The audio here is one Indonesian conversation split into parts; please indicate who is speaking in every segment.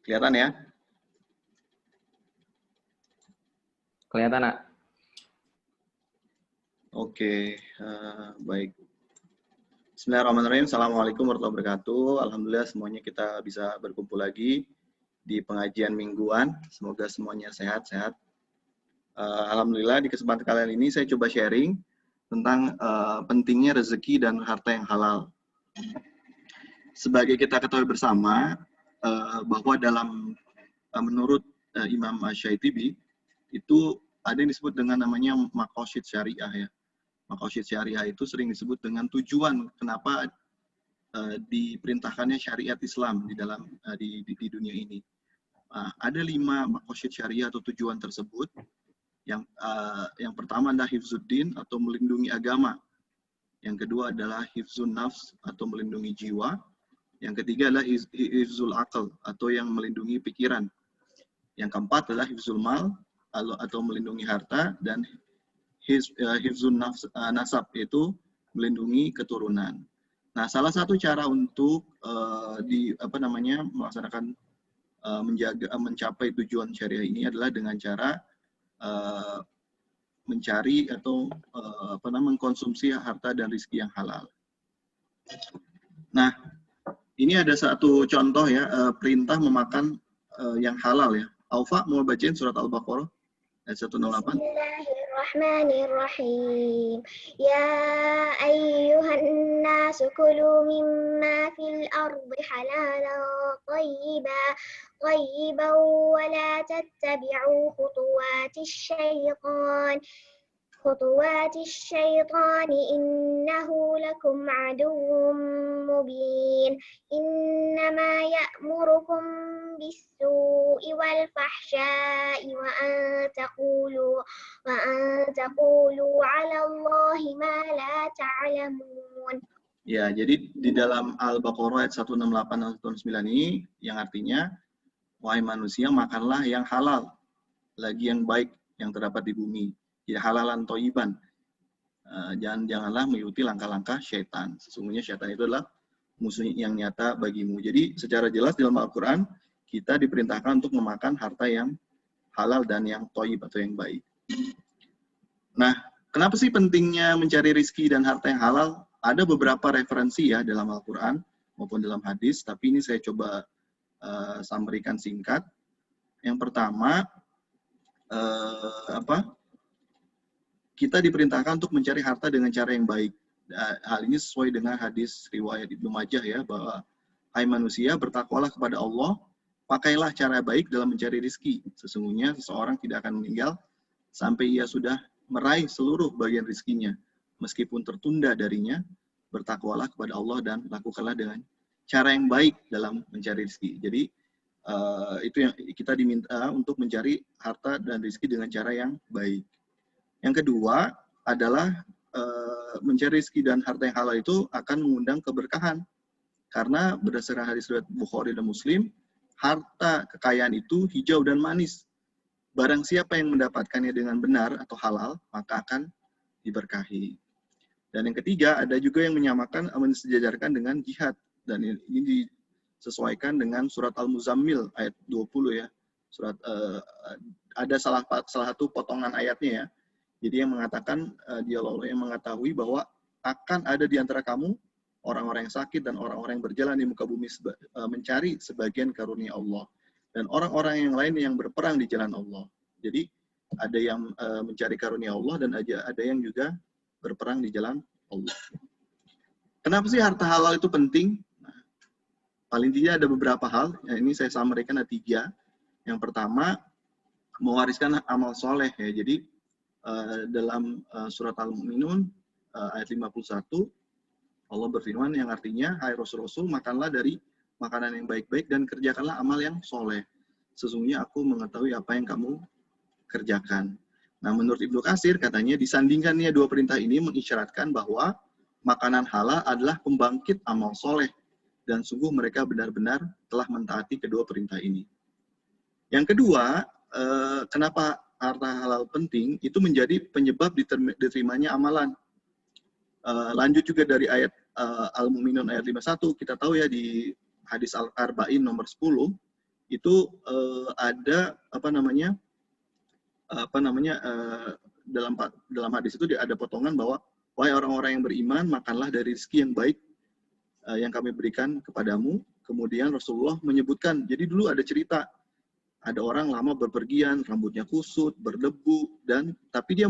Speaker 1: Kelihatan ya?
Speaker 2: Kelihatan, Nak.
Speaker 1: Oke, baik. Bismillahirrahmanirrahim. Assalamualaikum warahmatullahi wabarakatuh. Alhamdulillah semuanya kita bisa berkumpul lagi di pengajian mingguan. Semoga semuanya sehat-sehat. Alhamdulillah di kesempatan kali ini saya coba sharing tentang pentingnya rezeki dan harta yang halal. Sebagai kita ketahui bersama bahwa dalam menurut Imam Asy-Syaitibi itu ada yang disebut dengan namanya maqasid syariah ya. Maqasid syariah itu sering disebut dengan tujuan kenapa diperintahkannya syariat Islam di dalam di dunia ini. Ada 5 maqasid syariah atau tujuan tersebut. Yang pertama adalah hifzuddin atau melindungi agama. Yang kedua adalah hifzun nafs atau melindungi jiwa. Yang ketiga adalah hifzul aql atau yang melindungi pikiran. Yang keempat adalah hifzul mal atau melindungi harta, dan hifzun nasab yaitu melindungi keturunan. Nah, salah satu cara untuk melaksanakan mencapai tujuan syariah ini adalah dengan cara mencari atau mengkonsumsi harta dan rezeki yang halal. Nah, ini ada satu contoh ya, perintah memakan yang halal ya. Aufa mau bacain surat Al-Baqarah ayat 108.
Speaker 3: Bismillahirrahmanirrahim. Ya ayyuhan nasu kulu mimma fil ardi halalan tayyiban wa la tattabi'u خطوات الشيطان إنه لكم عدو مبين إنما يأمركم بالسوء والفحشاء وأن تقولوا على الله ما لا تعلمون.
Speaker 1: Ya, jadi di dalam Al-Baqarah ayat 168 dan 169 ini yang artinya, wahai manusia, makanlah yang halal, lagi yang baik yang terdapat di bumi. Ya, halalan toyiban. Janganlah mengikuti langkah-langkah syaitan. Sesungguhnya syaitan itu adalah musuh yang nyata bagimu. Jadi secara jelas dalam Al-Quran kita diperintahkan untuk memakan harta yang halal dan yang toyib atau yang baik. Nah, kenapa sih pentingnya mencari rezeki dan harta yang halal? Ada beberapa referensi ya dalam Al-Quran maupun dalam hadis, tapi ini saya coba summary-kan singkat. Yang pertama, kita diperintahkan untuk mencari harta dengan cara yang baik. Hal ini sesuai dengan hadis riwayat Ibnu Majah ya, bahwa hai manusia, bertakwalah kepada Allah, pakailah cara baik dalam mencari rezeki. Sesungguhnya seseorang tidak akan meninggal sampai ia sudah meraih seluruh bagian rezekinya. Meskipun tertunda darinya, bertakwalah kepada Allah dan lakukanlah dengan cara yang baik dalam mencari rezeki. Jadi itu yang kita diminta untuk mencari harta dan rezeki dengan cara yang baik. Yang kedua adalah mencari rezeki dan harta yang halal itu akan mengundang keberkahan. Karena berdasarkan hadis riwayat Bukhari dan Muslim, harta kekayaan itu hijau dan manis. Barang siapa yang mendapatkannya dengan benar atau halal, maka akan diberkahi. Dan yang ketiga, ada juga yang menyamakan, mensejajarkan dengan jihad. Dan ini disesuaikan dengan surat Al-Muzammil ayat 20 ya. Surat ada salah satu potongan ayatnya ya. Jadi yang mengatakan, dia yang mengetahui bahwa akan ada di antara kamu orang-orang yang sakit dan orang-orang yang berjalan di muka bumi mencari sebagian karunia Allah. Dan orang-orang yang lain yang berperang di jalan Allah. Jadi ada yang mencari karunia Allah dan ada yang juga berperang di jalan Allah. Kenapa sih harta halal itu penting? Nah, paling tidak ada beberapa hal. Ini saya sampaikan ada 3. Yang pertama, mewariskan amal soleh ya. Jadi dalam surat Al-Mu'minun ayat 51 Allah berfirman yang artinya, hai Rasul-Rasul, makanlah dari makanan yang baik-baik dan kerjakanlah amal yang soleh. Sesungguhnya aku mengetahui apa yang kamu kerjakan. Nah, menurut Ibnu Katsir katanya disandingkannya 2 perintah ini mengisyaratkan bahwa makanan halal adalah pembangkit amal soleh dan sungguh mereka benar-benar telah mentaati kedua perintah ini. Yang kedua, kenapa harta halal penting, itu menjadi penyebab diterimanya amalan. Lanjut juga dari ayat Al-Mu'minun ayat 51, kita tahu ya di hadis Al-Arba'in nomor 10, itu ada dalam hadis itu ada potongan bahwa wahai orang-orang yang beriman, makanlah dari rezeki yang baik yang kami berikan kepadamu. Kemudian Rasulullah menyebutkan, jadi dulu ada cerita, ada orang lama berpergian, rambutnya kusut, berdebu, tapi dia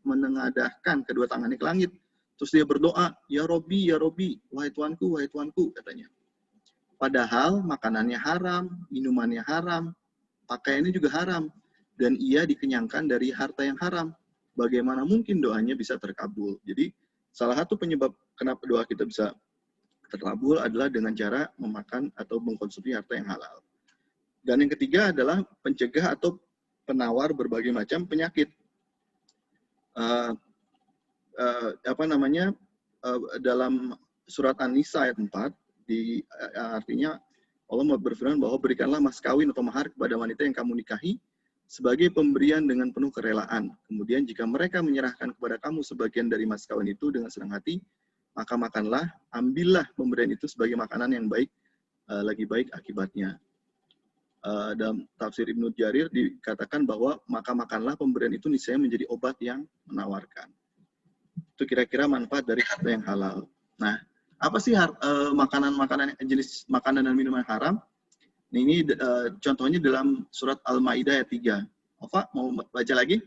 Speaker 1: menengadahkan kedua tangannya ke langit. Terus dia berdoa, ya Robbi, wahai Tuanku, katanya. Padahal makanannya haram, minumannya haram, pakaiannya juga haram, dan ia dikenyangkan dari harta yang haram. Bagaimana mungkin doanya bisa terkabul? Jadi salah satu penyebab kenapa doa kita bisa terkabul adalah dengan cara memakan atau mengkonsumsi harta yang halal. Dan yang ketiga adalah pencegah atau penawar berbagai macam penyakit. Dalam surat An-Nisa ayat 4, artinya Allah berfirman bahwa berikanlah mas kawin atau mahar kepada wanita yang kamu nikahi sebagai pemberian dengan penuh kerelaan. Kemudian jika mereka menyerahkan kepada kamu sebagian dari mas kawin itu dengan senang hati, maka makanlah, ambillah pemberian itu sebagai makanan yang baik, lagi baik akibatnya. Dalam tafsir Ibnu Jarir dikatakan bahwa maka makanlah pemberian itu niscaya menjadi obat yang menawarkan. Itu kira-kira manfaat dari harta yang halal. Nah, apa sih jenis makanan dan minuman haram? Ini contohnya dalam surat Al-Maidah ayat 3. Ova, mau baca lagi?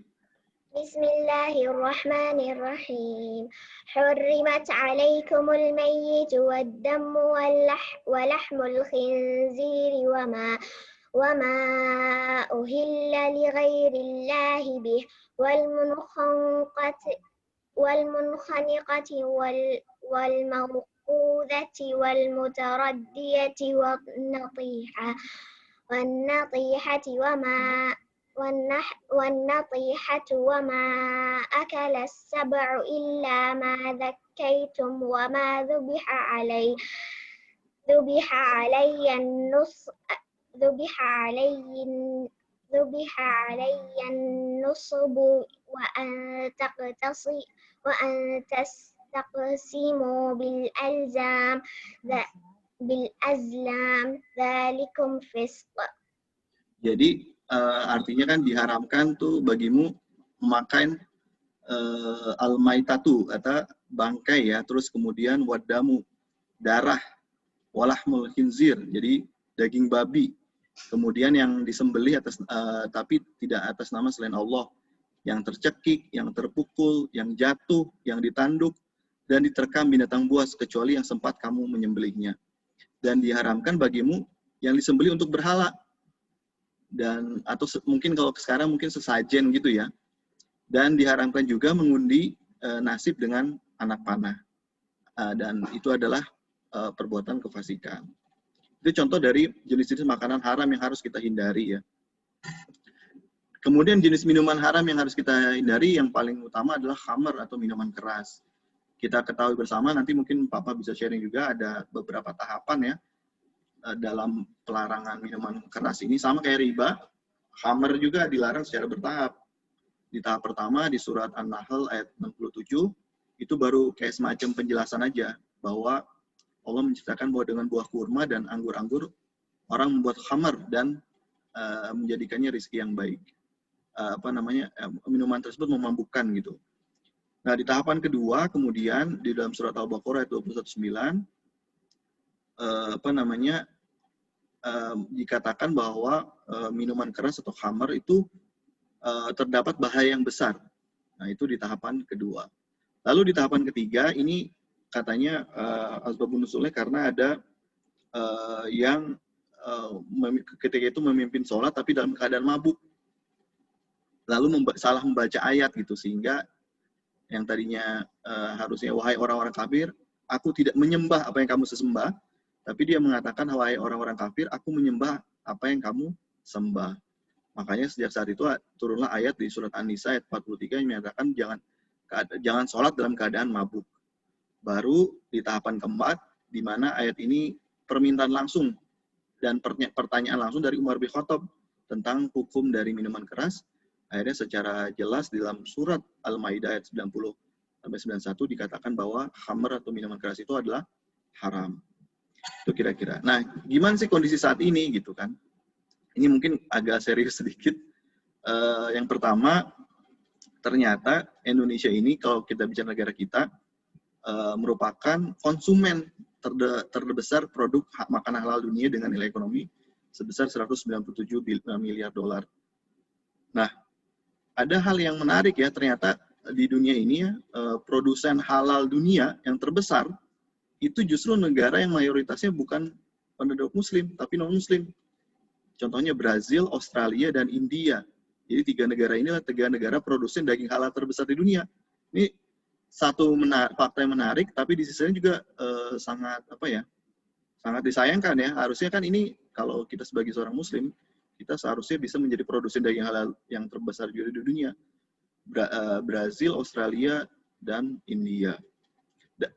Speaker 3: Bismillahirrahmanirrahim. Hurrimat 'alaikumul mayyitu wad-dammu walahmul khinziri wama uhilla li ghairillahi bih والمنخنقة والموقوذة والمتردية والنطيحة وما أكل السبع إلا ما ذكيتم وما ذبح علي النصب وأن تستقسموا بالأزلام ذلكم فسق.
Speaker 1: Jadi artinya kan diharamkan tuh bagimu memakan al-maitatu atau bangkai ya, terus kemudian wadamu, darah, walahmul khinzir, jadi daging babi. Kemudian yang disembelih tapi tidak atas nama selain Allah, yang tercekik, yang terpukul, yang jatuh, yang ditanduk, dan diterkam binatang buas kecuali yang sempat kamu menyembelihnya. Dan diharamkan bagimu yang disembelih untuk berhala. Dan atau mungkin kalau sekarang mungkin sesajen gitu ya. Dan diharamkan juga mengundi nasib dengan anak panah. Dan itu adalah perbuatan kefasikan. Itu contoh dari jenis-jenis makanan haram yang harus kita hindari ya. Kemudian jenis minuman haram yang harus kita hindari yang paling utama adalah khamr atau minuman keras. Kita ketahui bersama, nanti mungkin Papa bisa sharing juga, ada beberapa tahapan ya dalam pelarangan minuman keras ini. Sama kayak riba, khamr juga dilarang secara bertahap. Di tahap pertama di surat An-Nahl ayat 67, itu baru kayak semacam penjelasan aja bahwa Allah menceritakan bahwa dengan buah kurma dan anggur-anggur orang membuat khamr dan menjadikannya rezeki yang baik. Minuman tersebut memabukkan gitu. Nah, di tahapan kedua kemudian di dalam surat Al-Baqarah ayat 21:9 dikatakan bahwa minuman keras atau khamr itu terdapat bahaya yang besar. Nah, itu di tahapan kedua. Lalu di tahapan ketiga ini katanya asbabun nuzulnya karena ada yang ketika itu memimpin sholat tapi dalam keadaan mabuk. Lalu salah membaca ayat gitu, sehingga yang tadinya harusnya wahai orang-orang kafir, aku tidak menyembah apa yang kamu sembah, tapi dia mengatakan wahai orang-orang kafir, aku menyembah apa yang kamu sembah. Makanya sejak saat itu turunlah ayat di surat An-Nisa ayat 43 yang menyatakan jangan sholat dalam keadaan mabuk. Baru di tahapan keempat, di mana ayat ini permintaan langsung dan pertanyaan langsung dari Umar bin Khattab tentang hukum dari minuman keras. Akhirnya secara jelas di dalam surat Al-Maidah ayat 90-91 dikatakan bahwa khamr atau minuman keras itu adalah haram. Itu kira-kira. Nah, gimana sih kondisi saat ini gitu kan? Ini mungkin agak serius sedikit. Yang pertama, ternyata Indonesia ini kalau kita bicara negara kita merupakan konsumen terbesar produk makanan halal dunia dengan nilai ekonomi sebesar 197 miliar dolar. Nah, ada hal yang menarik ya, ternyata di dunia ini ya, produsen halal dunia yang terbesar itu justru negara yang mayoritasnya bukan penduduk muslim, tapi non-muslim. Contohnya Brazil, Australia, dan India. Jadi 3 negara ini adalah 3 negara produsen daging halal terbesar di dunia. Ini satu fakta yang menarik, tapi di sisi lain juga sangat disayangkan ya. Harusnya kan ini kalau kita sebagai seorang muslim, kita seharusnya bisa menjadi produsen daging halal yang terbesar juga di dunia. Brazil, Australia, dan India.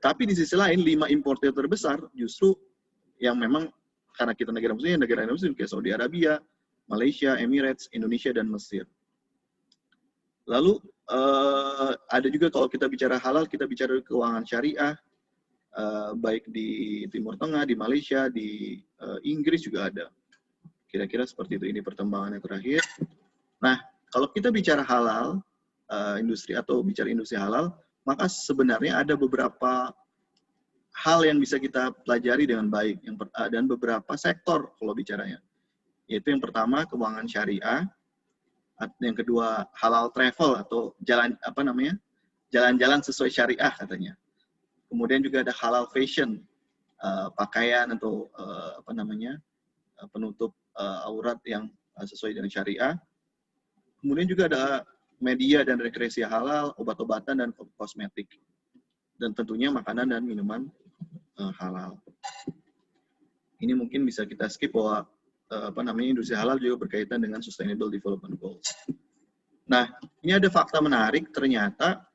Speaker 1: Tapi di sisi lain, 5 importer terbesar justru yang memang karena kita negara muslim kayak Saudi Arabia, Malaysia, Emirates, Indonesia, dan Mesir. Lalu ada juga kalau kita bicara halal, kita bicara keuangan syariah, baik di Timur Tengah, di Malaysia, di Inggris juga ada. Kira-kira seperti itu. Ini perkembangan yang terakhir. Nah, kalau kita bicara halal, industri atau bicara industri halal, maka sebenarnya ada beberapa hal yang bisa kita pelajari dengan baik, dan beberapa sektor kalau bicaranya. Yaitu yang pertama, keuangan syariah. Yang kedua, halal travel atau jalan-jalan sesuai syariah katanya. Kemudian juga ada halal fashion, pakaian atau penutup aurat yang sesuai dengan syariah. Kemudian juga ada media dan rekreasi halal, obat-obatan dan kosmetik. Dan tentunya makanan dan minuman halal. Ini mungkin bisa kita skip bahwa industri halal juga berkaitan dengan Sustainable Development Goals. Nah, ini ada fakta menarik, ternyata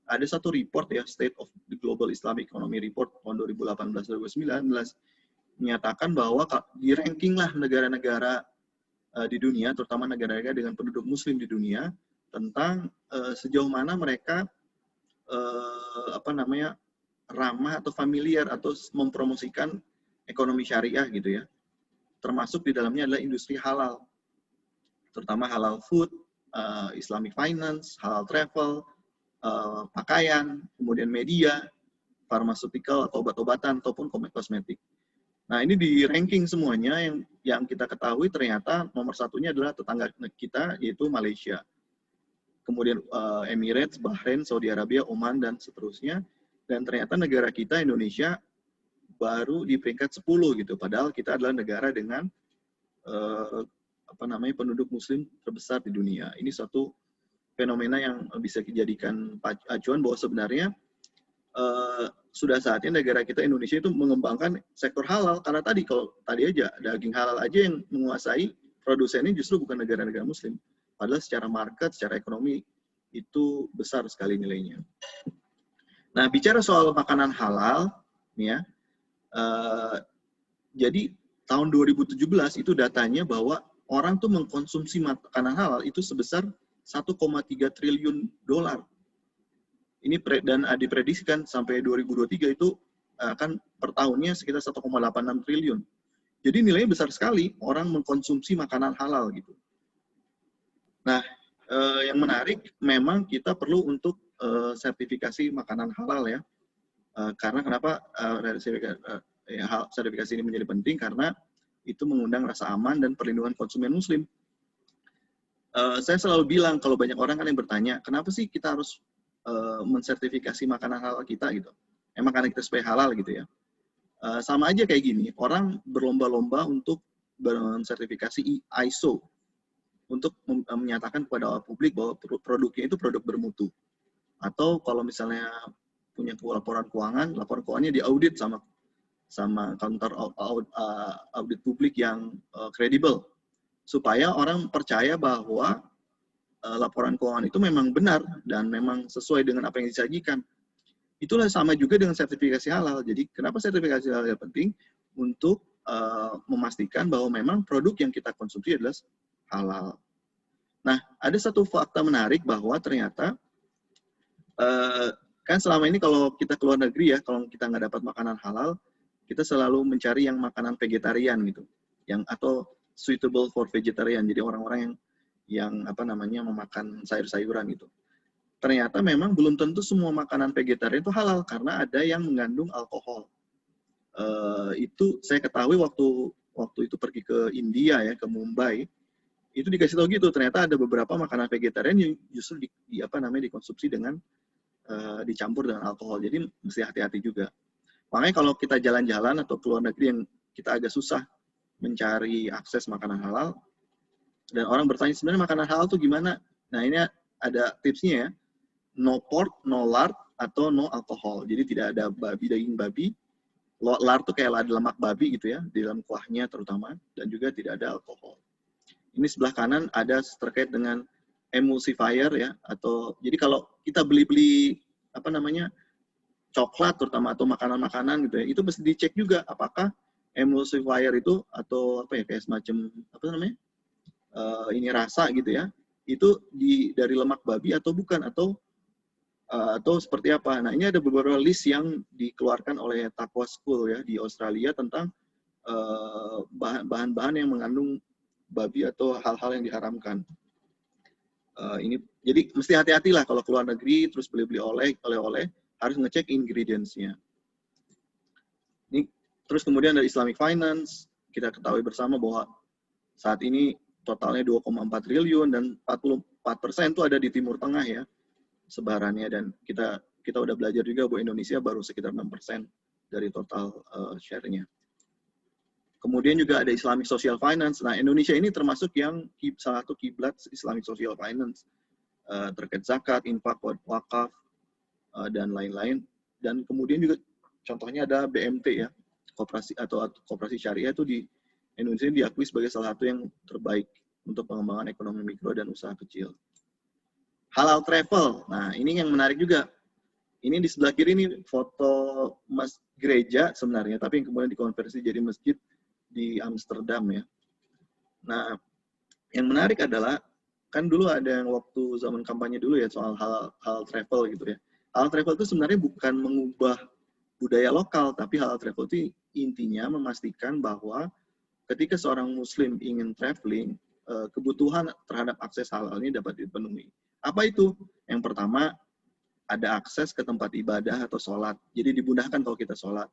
Speaker 1: ada satu report ya, State of the Global Islamic Economy Report tahun 2018-2019 menyatakan bahwa di ranking lah negara-negara di dunia, terutama negara-negara dengan penduduk muslim di dunia, tentang sejauh mana mereka ramah atau familiar atau mempromosikan ekonomi syariah gitu ya. Termasuk di dalamnya adalah industri halal, terutama halal food, Islamic finance, halal travel, pakaian, kemudian media, pharmaceutical atau obat-obatan ataupun kosmetik. Nah, ini di ranking semuanya yang kita ketahui ternyata nomor satunya adalah tetangga kita, yaitu Malaysia. Kemudian Emirates, Bahrain, Saudi Arabia, Oman, dan seterusnya. Dan ternyata negara kita, Indonesia, baru di peringkat 10 gitu. Padahal kita adalah negara dengan penduduk muslim terbesar di dunia. Ini suatu fenomena yang bisa dijadikan acuan bahwa sebenarnya sudah saatnya negara kita Indonesia itu mengembangkan sektor halal, karena tadi aja daging halal aja yang menguasai produsennya justru bukan negara-negara muslim, padahal secara market, secara ekonomi itu besar sekali nilainya. Nah, bicara soal makanan halal nih ya, jadi tahun 2017 itu datanya bahwa orang tuh mengkonsumsi makanan halal itu sebesar 1,3 triliun dolar. Ini dan diprediksikan sampai 2023 itu akan per tahunnya sekitar 1,86 triliun. Jadi nilainya besar sekali orang mengkonsumsi makanan halal gitu. Nah, yang menarik memang kita perlu untuk sertifikasi makanan halal ya. Karena kenapa sertifikasi ini menjadi penting? Karena itu mengundang rasa aman dan perlindungan konsumen muslim. Saya selalu bilang kalau banyak orang kan yang bertanya, kenapa sih kita harus mensertifikasi makanan halal kita gitu? Emang karena kita supaya halal gitu ya? Sama aja kayak gini, orang berlomba-lomba untuk mensertifikasi ISO untuk menyatakan kepada publik bahwa produknya itu produk bermutu. Atau kalau misalnya punya laporan keuangannya diaudit sama kantor audit publik yang kredibel, supaya orang percaya bahwa laporan keuangan itu memang benar dan memang sesuai dengan apa yang disajikan. Itulah sama juga dengan sertifikasi halal. Jadi kenapa sertifikasi halal penting? Untuk memastikan bahwa memang produk yang kita konsumsi adalah halal. Nah, ada satu fakta menarik bahwa ternyata kan selama ini kalau kita keluar negeri ya, kalau kita nggak dapat makanan halal, kita selalu mencari yang makanan vegetarian gitu, yang atau suitable for vegetarian. Jadi orang-orang yang apa namanya memakan sayur-sayuran gitu. Ternyata memang belum tentu semua makanan vegetarian itu halal karena ada yang mengandung alkohol. Itu saya ketahui waktu itu pergi ke India ya, ke Mumbai, itu dikasih tahu gitu, ternyata ada beberapa makanan vegetarian yang justru dikonsumsi dengan dicampur dengan alkohol. Jadi mesti hati-hati juga. Makanya kalau kita jalan-jalan atau keluar negeri yang kita agak susah mencari akses makanan halal, dan orang bertanya sebenarnya makanan halal itu gimana? Nah ini ada tipsnya ya, no pork, no lard, atau no alkohol. Jadi tidak ada daging babi. Lard itu kayak ada lemak babi gitu ya, di dalam kuahnya terutama, dan juga tidak ada alkohol. Ini sebelah kanan ada terkait dengan emulsifier ya, atau jadi kalau kita beli apa namanya coklat terutama atau makanan-makanan gitu ya, itu mesti dicek juga apakah emulsifier itu atau apa ya kayak semacam apa namanya ini rasa gitu ya, itu dari lemak babi atau bukan, atau seperti apa. Nah ini ada beberapa list yang dikeluarkan oleh Taqwa School ya di Australia tentang bahan-bahan yang mengandung babi atau hal-hal yang diharamkan. Ini jadi mesti hati-hatilah kalau keluar negeri terus beli-beli oleh-oleh, harus ngecek ingredients-nya. Ini terus kemudian dari Islamic Finance, kita ketahui bersama bahwa saat ini totalnya 2,4 triliun dan 44% itu ada di Timur Tengah ya sebarannya, dan kita udah belajar juga bahwa Indonesia baru sekitar 6% dari total share-nya. Kemudian juga ada Islamic Social Finance. Nah, Indonesia ini termasuk yang salah satu kiblat Islamic Social Finance terkait zakat, infak, wakaf, dan lain-lain. Dan kemudian juga contohnya ada BMT ya, koperasi syariah itu di Indonesia diakui sebagai salah satu yang terbaik untuk pengembangan ekonomi mikro dan usaha kecil. Halal travel. Nah, ini yang menarik juga. Ini di sebelah kiri ini foto gereja sebenarnya, tapi yang kemudian dikonversi jadi masjid di Amsterdam ya. Nah, yang menarik adalah kan dulu ada yang waktu zaman kampanye dulu ya soal halal travel gitu ya. Halal travel itu sebenarnya bukan mengubah budaya lokal, tapi halal travel itu intinya memastikan bahwa ketika seorang muslim ingin traveling, kebutuhan terhadap akses halalnya dapat dipenuhi. Apa itu? Yang pertama, ada akses ke tempat ibadah atau sholat. Jadi dimudahkan kalau kita sholat.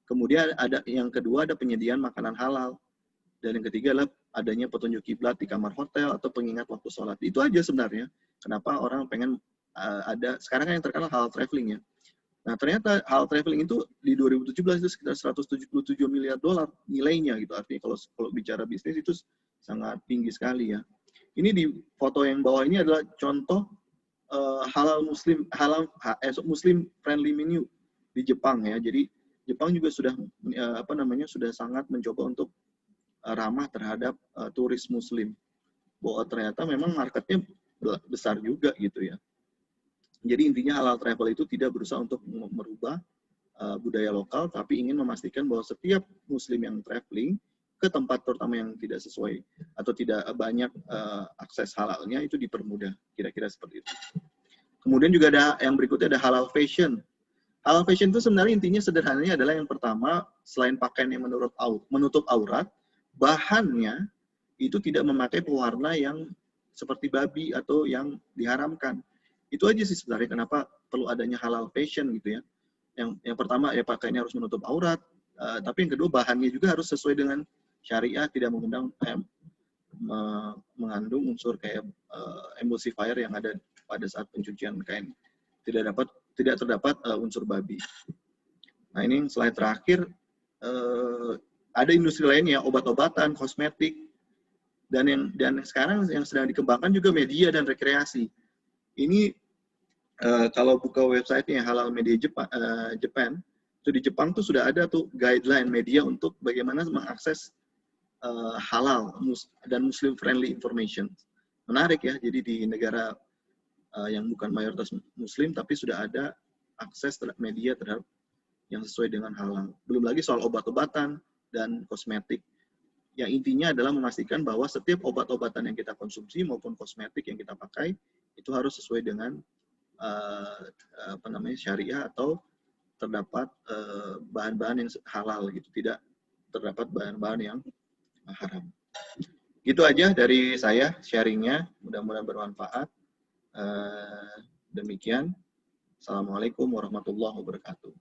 Speaker 1: Kemudian yang kedua ada penyediaan makanan halal. Dan yang ketiga adalah adanya petunjuk kiblat di kamar hotel atau pengingat waktu sholat. Itu aja sebenarnya. Kenapa orang pengen ada, sekarang kan yang terkenal halal traveling ya. Nah ternyata halal traveling itu di 2017 itu sekitar 177 miliar dolar nilainya gitu. Artinya kalau bicara bisnis itu sangat tinggi sekali ya. Ini di foto yang bawah ini adalah contoh Muslim friendly menu di Jepang ya. Jadi Jepang juga sudah sudah sangat mencoba untuk ramah terhadap turis muslim. Bahwa ternyata memang marketnya besar juga gitu ya. Jadi intinya halal travel itu tidak berusaha untuk merubah budaya lokal, tapi ingin memastikan bahwa setiap muslim yang traveling ke tempat terutama yang tidak sesuai atau tidak banyak akses halalnya itu dipermudah, kira-kira seperti itu. Kemudian juga ada yang berikutnya ada halal fashion. Halal fashion itu sebenarnya intinya sederhananya adalah yang pertama, selain pakaian yang menutup aurat, bahannya itu tidak memakai pewarna yang seperti babi atau yang diharamkan. Itu aja sih sebenarnya kenapa perlu adanya halal fashion gitu ya. Yang pertama ya pakaiannya harus menutup aurat, tapi yang kedua bahannya juga harus sesuai dengan syariah, tidak mengandung unsur kayak emulsifier yang ada pada saat pencucian kain. Tidak terdapat unsur babi. Nah ini slide terakhir, ada industri lainnya, obat-obatan, kosmetik, dan sekarang yang sedang dikembangkan juga media dan rekreasi. Ini kalau buka website-nya Halal Media Japan, itu di Jepang tuh sudah ada tuh guideline media untuk bagaimana mengakses halal dan Muslim friendly information. Menarik ya, jadi di negara yang bukan mayoritas Muslim tapi sudah ada akses terhadap media terhadap yang sesuai dengan halal. Belum lagi soal obat-obatan dan kosmetik. Yang intinya adalah memastikan bahwa setiap obat-obatan yang kita konsumsi maupun kosmetik yang kita pakai itu harus sesuai dengan syariah atau terdapat bahan-bahan yang halal gitu, tidak terdapat bahan-bahan yang haram. Gitu aja dari saya sharingnya, mudah-mudahan bermanfaat. Demikian. Assalamualaikum warahmatullahi wabarakatuh.